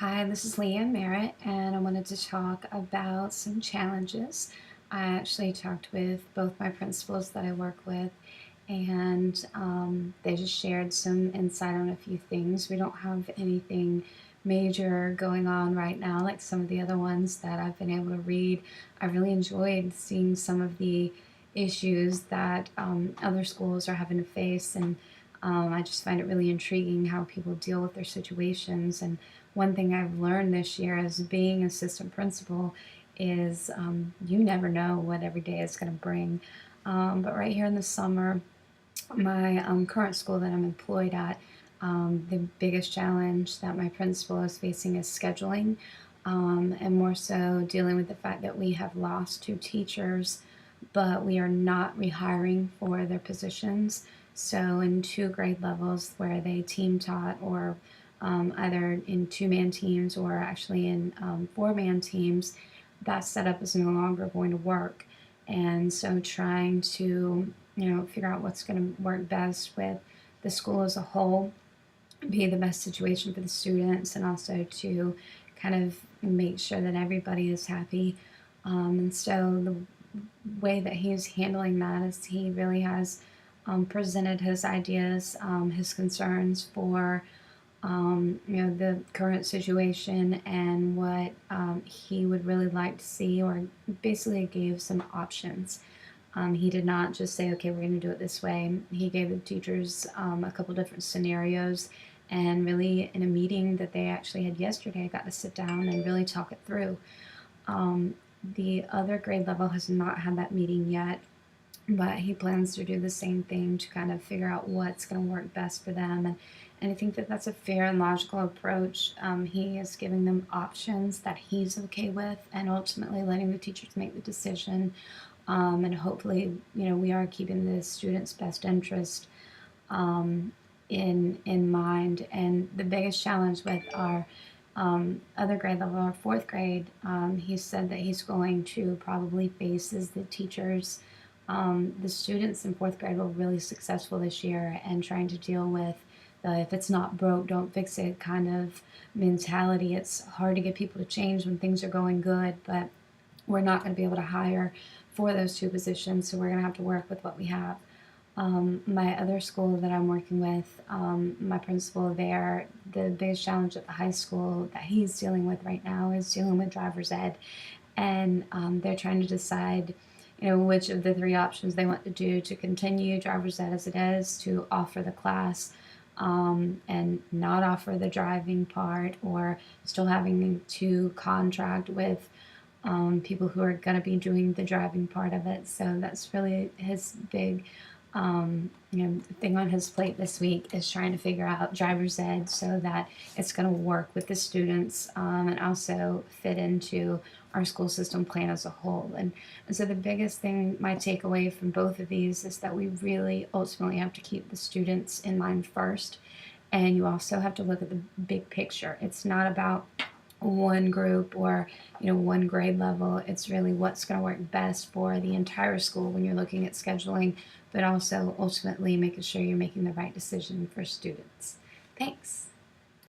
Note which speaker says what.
Speaker 1: Hi, this is Leanne Merritt, and I wanted to talk about some challenges. I actually talked with both my principals that I work with, and they just shared some insight on a few things. We don't have anything major going on right now, like some of the other ones that I've been able to read. I really enjoyed seeing some of the issues that other schools are having to face, and I just find it really intriguing how people deal with their situations. And one thing I've learned this year as being assistant principal is you never know what every day is going to bring. But right here in the summer, my current school that I'm employed at, the biggest challenge that my principal is facing is scheduling, and more so dealing with the fact that we have lost two teachers, but we are not rehiring for their positions. So, in two grade levels where they team taught or either in two-man teams or actually in four-man teams, that setup is no longer going to work. And so trying to, figure out what's going to work best with the school as a whole, be the best situation for the students, and also to kind of make sure that everybody is happy. And so the way that he's handling that is he really has presented his ideas, his concerns for the current situation and what he would really like to see, or basically gave some options. He did not just say, okay, we're going to do it this way. He gave the teachers a couple different scenarios, and really in a meeting that they actually had yesterday, I got to sit down and really talk it through. The other grade level has not had that meeting yet, but he plans to do the same thing to kind of figure out what's going to work best for them. And I think that that's a fair and logical approach. He is giving them options that he's okay with, and ultimately letting the teachers make the decision. And hopefully, we are keeping the students' best interest in mind. And the biggest challenge with our other grade level, our fourth grade, he said that he's going to probably face is the teachers. The students in fourth grade were really successful this year and trying to deal with the if it's not broke, don't fix it kind of mentality. It's hard to get people to change when things are going good, but we're not going to be able to hire for those two positions, so we're going to have to work with what we have. My other school that I'm working with, my principal there, the biggest challenge at the high school that he's dealing with right now is dealing with driver's ed. And they're trying to decide, which of the three options they want to do to continue driver's ed as it is, to offer the class and not offer the driving part, or still having to contract with people who are going to be doing the driving part of it. So that's really his big thing on his plate this week, is trying to figure out driver's ed so that it's going to work with the students, and also fit into our school system plan as a whole. And so the biggest thing, my takeaway from both of these, is that we really ultimately have to keep the students in mind first. And you also have to look at the big picture. It's not about one group or one grade level. It's really what's going to work best for the entire school when you're looking at scheduling, but also ultimately making sure you're making the right decision for students. Thanks.